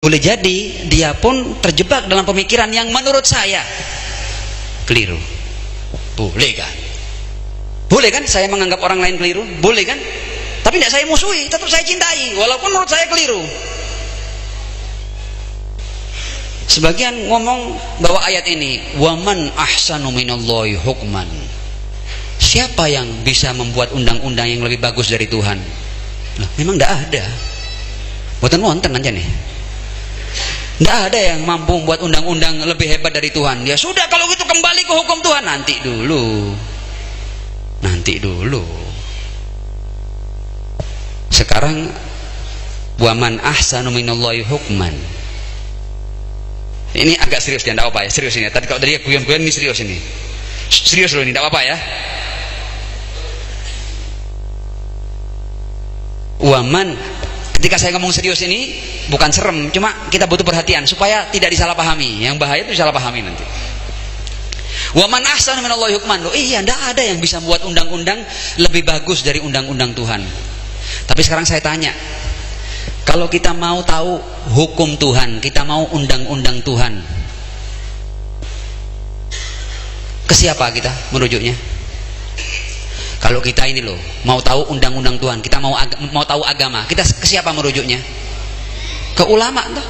Boleh jadi dia pun terjebak dalam pemikiran yang menurut saya keliru. Boleh kan? Boleh kan saya menganggap orang lain keliru? Boleh kan? Tapi tidak saya musuhi, tetap saya cintai walaupun menurut saya keliru. Sebagian ngomong bahwa ayat ini waman ahsanu minallahi hukman. Siapa yang bisa membuat undang-undang yang lebih bagus dari Tuhan? Nah, memang tidak ada. Boten wonten aja nih. Tidak ada yang mampu membuat undang-undang lebih hebat dari Tuhan. Ya sudah, kalau gitu kembali ke hukum Tuhan. Nanti dulu. Sekarang waman ahsanu minallahi hukman. Ini agak serius dia, tidak apa ya, serius ini. Tadi kalau tadi guyon-guyon, ini serius ini. Serius loh ini, tidak apa ya. Waman, ketika saya ngomong serius ini bukan serem, cuma kita butuh perhatian supaya tidak disalahpahami. Yang bahaya itu disalahpahami nanti. Waman ahsanu minallahi hukman. Loh, iya, tidak ada yang bisa membuat undang-undang lebih bagus dari undang-undang Tuhan. Tapi sekarang saya tanya, kalau kita mau tahu hukum Tuhan, kita mau undang-undang Tuhan, ke siapa kita merujuknya? Kalau kita ini loh mau tahu undang-undang Tuhan, kita mau tahu agama, kita ke siapa merujuknya? Ke ulama toh.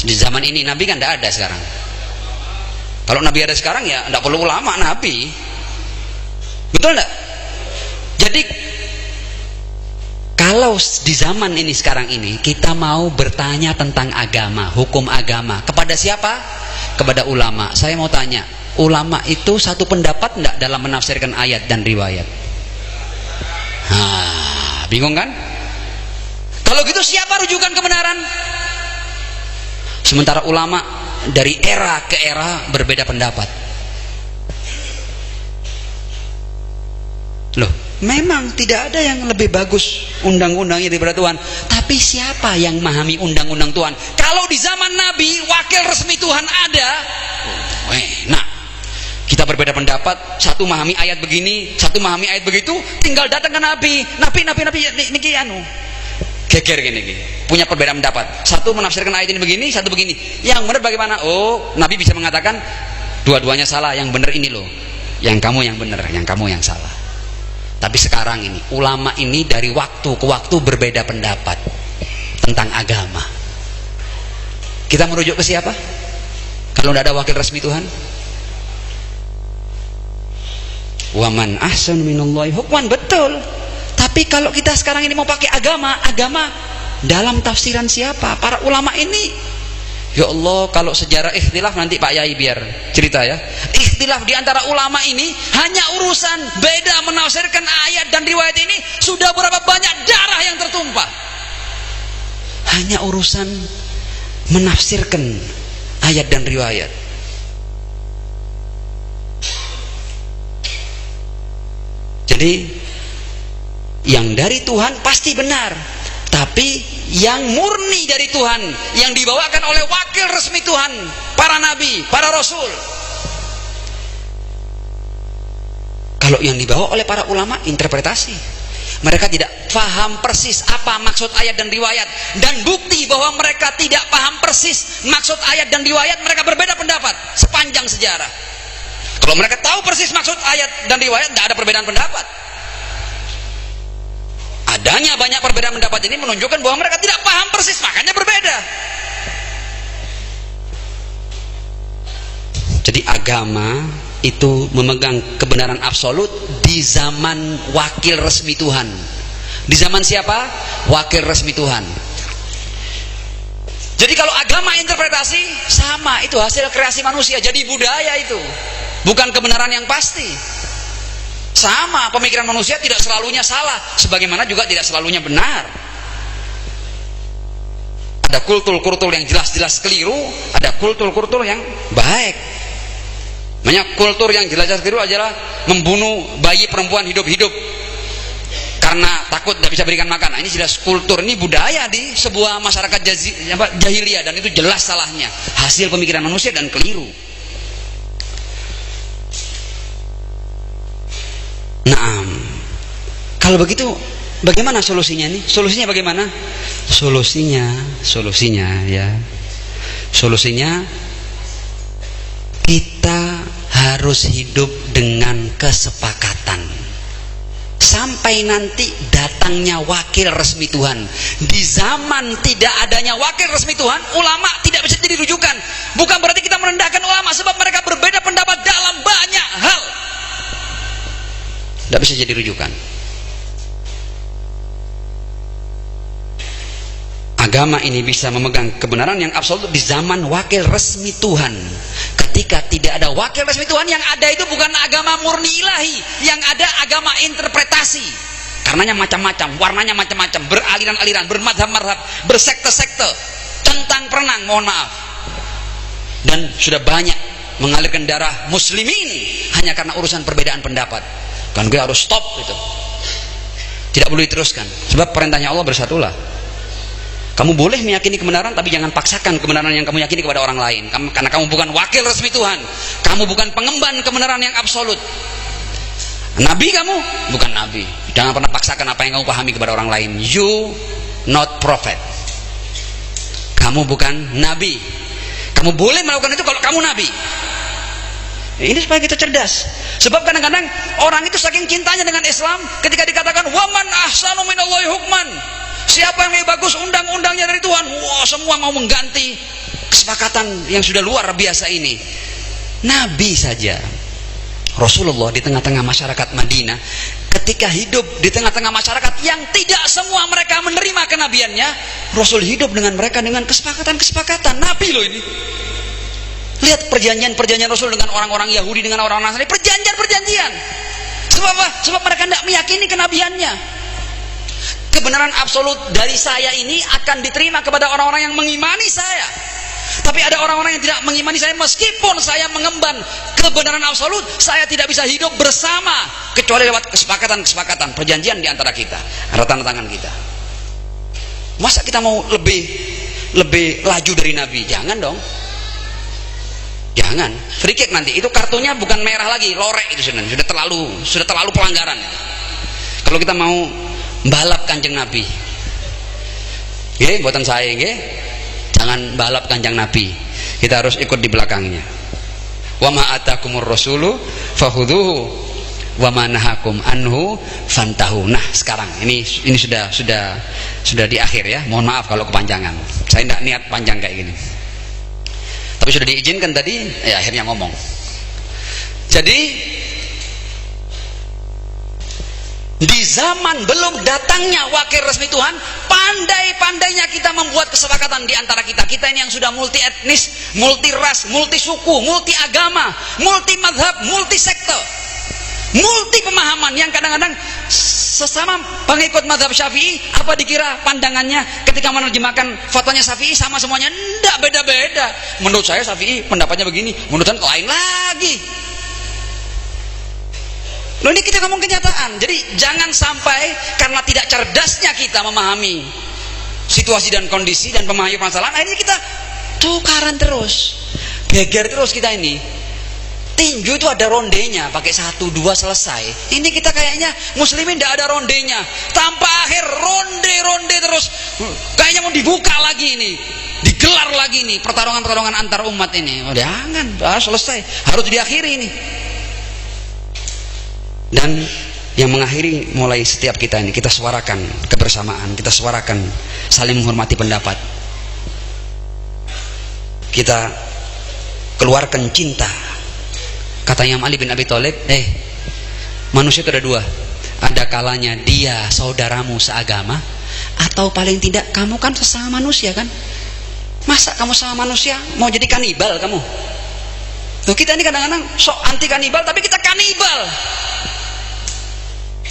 Di zaman ini Nabi kan tidak ada sekarang. Kalau Nabi ada sekarang ya tidak perlu ulama, Nabi. Betul tidak? Jadi kalau di zaman ini sekarang ini kita mau bertanya tentang agama, hukum agama, kepada siapa? Kepada ulama. Saya mau tanya, ulama itu satu pendapat enggak dalam menafsirkan ayat dan riwayat? Bingung kan? Kalau gitu siapa rujukan kebenaran? Sementara ulama dari era ke era berbeda pendapat. Loh, memang tidak ada yang lebih bagus undang-undangnya daripada Tuhan. Tapi siapa yang memahami undang-undang Tuhan? Kalau di zaman Nabi wakil resmi Tuhan ada, nah kita berbeda pendapat, satu memahami ayat begini, satu memahami ayat begitu, tinggal datang ke Nabi niki anu geger gini, punya perbedaan pendapat. Satu menafsirkan ayat ini begini, satu begini. Yang benar bagaimana? Oh, Nabi bisa mengatakan dua-duanya salah, yang benar ini loh. Yang kamu yang benar, yang kamu yang salah. Tapi sekarang ini ulama ini dari waktu ke waktu berbeda pendapat tentang agama. Kita merujuk ke siapa? Kalau tidak ada wakil resmi Tuhan? Waman ahsan minallahi hukman, betul. Tapi kalau kita sekarang ini mau pakai agama dalam tafsiran siapa? Para ulama ini. Ya Allah, kalau sejarah ikhtilaf nanti Pak Yai biar cerita ya. Ikhtilaf di antara ulama ini hanya urusan beda menafsirkan ayat dan riwayat ini, sudah berapa banyak darah yang tertumpah. Hanya urusan menafsirkan ayat dan riwayat. Jadi yang dari Tuhan pasti benar, tapi yang murni dari Tuhan, yang dibawakan oleh wakil resmi Tuhan, para nabi, para rasul. Kalau yang dibawa oleh para ulama, interpretasi. Mereka tidak paham persis apa maksud ayat dan riwayat, dan bukti bahwa mereka tidak paham persis maksud ayat dan riwayat, mereka berbeda pendapat sepanjang sejarah. Kalau mereka tahu persis maksud ayat dan riwayat, tidak ada perbedaan pendapat. Adanya banyak perbedaan pendapat ini menunjukkan bahwa mereka tidak paham persis, makanya berbeda. Jadi agama itu memegang kebenaran absolut di zaman wakil resmi Tuhan. Di zaman siapa? Wakil resmi Tuhan. Jadi kalau agama interpretasi, sama, itu hasil kreasi manusia, jadi budaya itu, bukan kebenaran yang pasti. Sama, pemikiran manusia tidak selalunya salah, sebagaimana juga tidak selalunya benar. Ada kultur-kultur yang jelas-jelas keliru, ada kultur-kultur yang baik. Banyak kultur yang jelas-jelas keliru adalah membunuh bayi perempuan hidup-hidup karena takut tidak bisa berikan makan. Nah, ini jelas kultur, ini budaya di sebuah masyarakat jahiliyah, dan itu jelas salahnya, hasil pemikiran manusia dan keliru. Nah, kalau begitu Bagaimana solusinya nih? Solusinya bagaimana? Solusinya ya. Solusinya kita harus hidup dengan kesepakatan. Sampai nanti datangnya wakil resmi Tuhan. Di zaman tidak adanya wakil resmi Tuhan, ulama tidak bisa jadi rujukan. Bukan berarti kita merendahkan ulama, sebab mereka berbeda pendapat dalam banyak hal. Tidak bisa jadi rujukan. Agama ini bisa memegang kebenaran yang absolut di zaman wakil resmi Tuhan. Ketika tidak ada wakil resmi Tuhan, yang ada itu bukan agama murni ilahi, yang ada agama interpretasi. Karenanya macam-macam, warnanya macam-macam, beraliran-aliran, bermadhab-madhab, bersekte-sekte, centang perenang, mohon maaf. Dan sudah banyak mengalirkan darah muslimin hanya karena urusan perbedaan pendapat. Kan gue harus stop gitu. Tidak boleh diteruskan. Sebab perintahnya Allah bersatulah. Kamu boleh meyakini kebenaran, tapi jangan paksakan kebenaran yang kamu yakini kepada orang lain. Karena kamu bukan wakil resmi Tuhan. Kamu bukan pengemban kebenaran yang absolut. Nabi kamu bukan nabi. Jangan pernah paksakan apa yang kamu pahami kepada orang lain. You not prophet. Kamu bukan nabi. Kamu boleh melakukan itu kalau kamu nabi. Ini supaya kita cerdas. Sebab kadang-kadang orang itu saking cintanya dengan Islam, ketika dikatakan waman ahsanu minallahi hukman, siapa yang lebih bagus undang-undangnya dari Tuhan, wah, semua mau mengganti kesepakatan yang sudah luar biasa ini. Nabi saja, Rasulullah di tengah-tengah masyarakat Madinah, ketika hidup di tengah-tengah masyarakat yang tidak semua mereka menerima kenabiannya, Rasul hidup dengan mereka dengan kesepakatan-kesepakatan. Nabi loh ini. Lihat perjanjian-perjanjian Rasul dengan orang-orang Yahudi, dengan orang-orang Nasrani, perjanjian-perjanjian. Sebab apa? Sebab mereka tidak meyakini kenabiannya. Kebenaran absolut dari saya ini akan diterima kepada orang-orang yang mengimani saya. Tapi ada orang-orang yang tidak mengimani saya, meskipun saya mengemban kebenaran absolut, saya tidak bisa hidup bersama kecuali lewat kesepakatan-kesepakatan, perjanjian di antara kita, ada tanda tangan kita. Masa kita mau lebih laju dari Nabi? Jangan dong. Jangan. Free kick nanti. Itu kartunya bukan merah lagi, lorek itu sebenarnya. Sudah terlalu pelanggaran. Kalau kita mau balap Kanjeng Nabi, buatan saya, jangan balap Kanjeng Nabi. Kita harus ikut di belakangnya. Wa ma atakumur rasulu fakhudhuhu wa ma nahakum anhu fantahu. Nah, sekarang ini sudah di akhir ya. Mohon maaf kalau kepanjangan. Saya tidak niat panjang kayak gini. Tapi sudah diizinkan tadi, ya akhirnya ngomong. Jadi di zaman belum datangnya wakil resmi Tuhan, pandai-pandainya kita membuat kesepakatan di antara kita. Kita ini yang sudah multi etnis, multi ras, multi suku, multi agama, multi madhab, multi sekte, multi pemahaman, yang kadang-kadang sesama pengikut madhab Syafi'i, apa dikira pandangannya ketika menerjemahkan fatwanya Syafi'i sama semuanya? Tidak, beda-beda. Menurut saya Syafi'i pendapatnya begini, menurut saya lain lagi. Loh, ini kita ngomong kenyataan. Jadi jangan sampai karena tidak cerdasnya kita memahami situasi dan kondisi dan memahami permasalahan, akhirnya kita tukaran terus, geger terus kita ini. Tinju itu ada rondenya, pakai 1, 2 selesai. Ini kita kayaknya muslimin tidak ada rondenya, tanpa akhir ronde terus. Kayaknya mau dibuka lagi ini, digelar lagi ini pertarungan antar umat ini. Oh, jangan, harus selesai, harus diakhiri ini. Dan yang mengakhiri mulai setiap kita ini, kita suarakan kebersamaan, kita suarakan saling menghormati pendapat, kita keluarkan cinta. Kata Imam Ali bin Abi Thalib, manusia itu ada 2. Ada kalanya dia saudaramu seagama, atau paling tidak kamu kan sesama manusia kan. Masa kamu sama manusia mau jadi kanibal kamu? Tuh, kita ini kadang-kadang sok anti kanibal, tapi kita kanibal.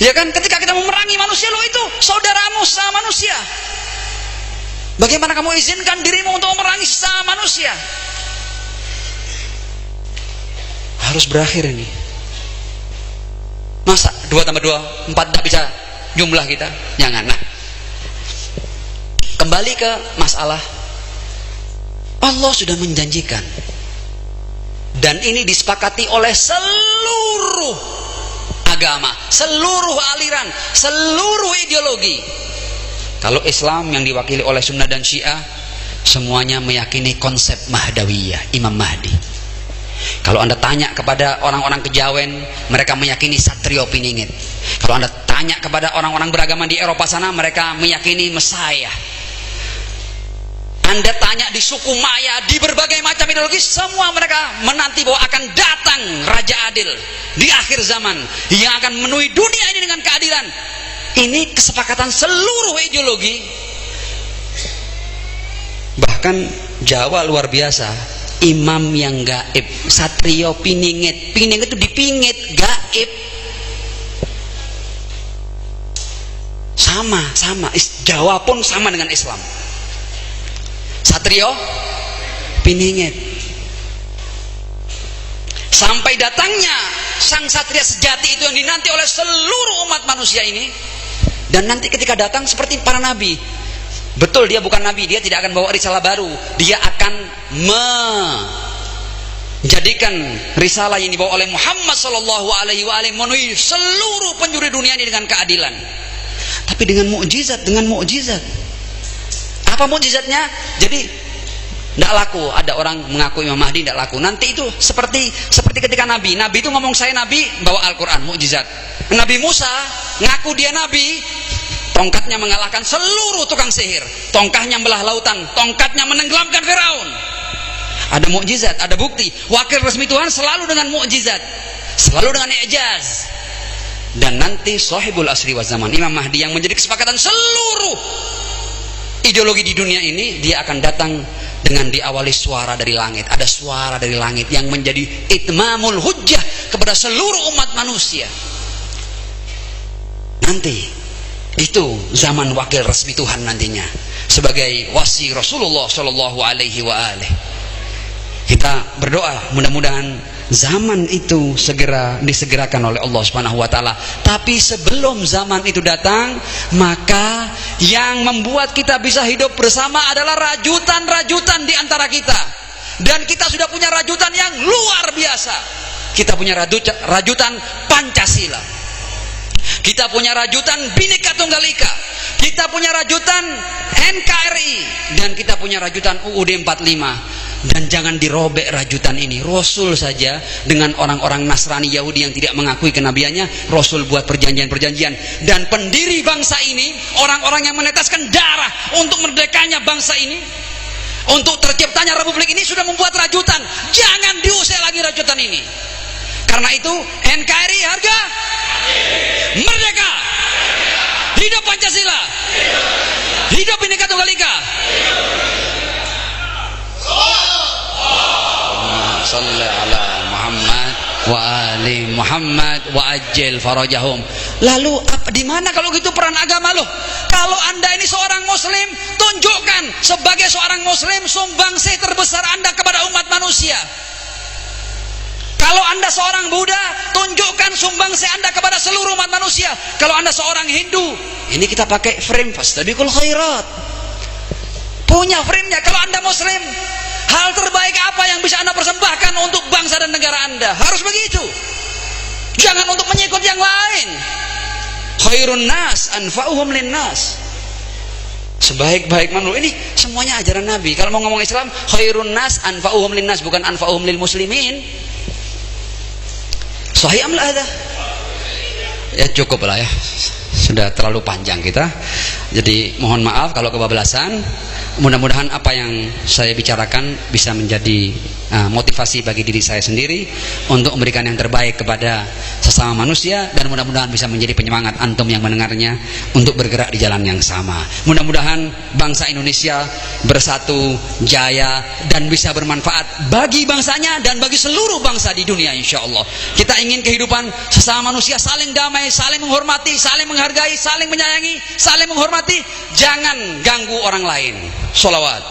Ya kan, ketika kita memerangi manusia, lo itu saudaramu sesama manusia. Bagaimana kamu izinkan dirimu untuk memerangi sesama manusia? Harus berakhir ini. Masa 2 tambah 2 4 tidak bisa jumlah kita? Jangan. Nah, kembali ke masalah, Allah sudah menjanjikan, dan ini disepakati oleh seluruh agama, seluruh aliran, seluruh ideologi. Kalau Islam yang diwakili oleh Sunnah dan Syiah, semuanya meyakini konsep Mahdawiyah, Imam Mahdi. Kalau Anda tanya kepada orang-orang Kejawen, mereka meyakini Satrio Piningit. Kalau Anda tanya kepada orang-orang beragama di Eropa sana, mereka meyakini Messiah. Anda tanya di suku Maya, di berbagai macam ideologi, semua mereka menanti bahwa akan datang Raja Adil di akhir zaman yang akan memenuhi dunia ini dengan keadilan. Ini kesepakatan seluruh ideologi. Bahkan Jawa luar biasa, imam yang gaib, Satrio Piningit. Piningit itu dipingit, gaib. Sama. Jawa pun sama dengan Islam. Satrio Piningit. Sampai datangnya sang satria sejati itu yang dinanti oleh seluruh umat manusia ini. Dan nanti ketika datang seperti para nabi, betul dia bukan nabi, dia tidak akan bawa risalah baru, dia akan menjadikan risalah yang dibawa oleh Muhammad sallallahu alaihi wasallam memenuhi seluruh penjuru dunia ini dengan keadilan. Tapi dengan mukjizat, Apa mukjizatnya? Jadi tidak laku. Ada orang mengaku Imam Mahdi tidak laku. Nanti itu seperti ketika Nabi itu ngomong saya Nabi, bawa Al-Quran, mukjizat. Nabi Musa ngaku dia Nabi, tongkatnya mengalahkan seluruh tukang sihir, tongkatnya membelah lautan, tongkatnya menenggelamkan Firaun. Ada mukjizat, ada bukti. Wakil resmi Tuhan selalu dengan mukjizat, selalu dengan i'jaz. Dan nanti sahibul asri wa zaman, Imam Mahdi yang menjadi kesepakatan seluruh ideologi di dunia ini, dia akan datang dengan diawali suara dari langit. Ada suara dari langit yang menjadi itmamul hujjah kepada seluruh umat manusia. Nanti itu zaman wakil resmi Tuhan nantinya sebagai wasi Rasulullah Shallallahu Alaihi Wasallam. Kita berdoa mudah-mudahan zaman itu segera disegerakan oleh Allah Subhanahu Wa Taala. Tapi sebelum zaman itu datang, maka yang membuat kita bisa hidup bersama adalah rajutan-rajutan di antara kita. Dan kita sudah punya rajutan yang luar biasa. Kita punya rajutan Pancasila. Kita punya rajutan Bhinneka Tunggal Ika. Kita punya rajutan NKRI. Dan kita punya rajutan UUD 45. Dan jangan dirobek rajutan ini. Rasul saja dengan orang-orang Nasrani Yahudi yang tidak mengakui kenabiannya, Rasul buat perjanjian-perjanjian. Dan pendiri bangsa ini, orang-orang yang meneteskan darah untuk merdekanya bangsa ini, untuk terciptanya republik ini, sudah membuat rajutan. Jangan diusir lagi rajutan ini. Karena itu NKRI harga merdeka. Hidup Pancasila. Hidup Bhinneka Tunggal Ika. Salli ala Muhammad wa ali Muhammad wa ajil farajahum. Lalu di mana kalau gitu peran agama loh? Kalau Anda ini seorang muslim, tunjukkan sebagai seorang muslim sumbangsih terbesar Anda kepada umat manusia. Kalau Anda seorang Buddha, tunjukkan sumbangsih Anda kepada seluruh umat manusia. Kalau Anda seorang Hindu, ini kita pakai frame fastabiqul khairat. Punya frame-nya. Kalau Anda muslim, hal terbaik apa yang bisa Anda persembahkan untuk bangsa dan negara Anda? Harus begitu. Jangan untuk mengikut yang lain. Khairun nas anfa'uhum linnas. Sebaik-baik manusia. Ini semuanya ajaran Nabi. Kalau mau ngomong Islam, khairun nas anfa'uhum linnas, bukan anfa'uhum lil muslimin. Sahih amla ada. Ya cukup lah ya. Sudah terlalu panjang kita. Jadi mohon maaf kalau kebablasan. Mudah-mudahan apa yang saya bicarakan bisa menjadi motivasi bagi diri saya sendiri untuk memberikan yang terbaik kepada sesama manusia, dan mudah-mudahan bisa menjadi penyemangat antum yang mendengarnya untuk bergerak di jalan yang sama. Mudah-mudahan bangsa Indonesia bersatu, jaya, dan bisa bermanfaat bagi bangsanya dan bagi seluruh bangsa di dunia, insya Allah. Kita ingin kehidupan sesama manusia saling damai, saling menghormati, saling menghargai, saling menyayangi, saling menghormati. Jangan ganggu orang lain. Sholawat.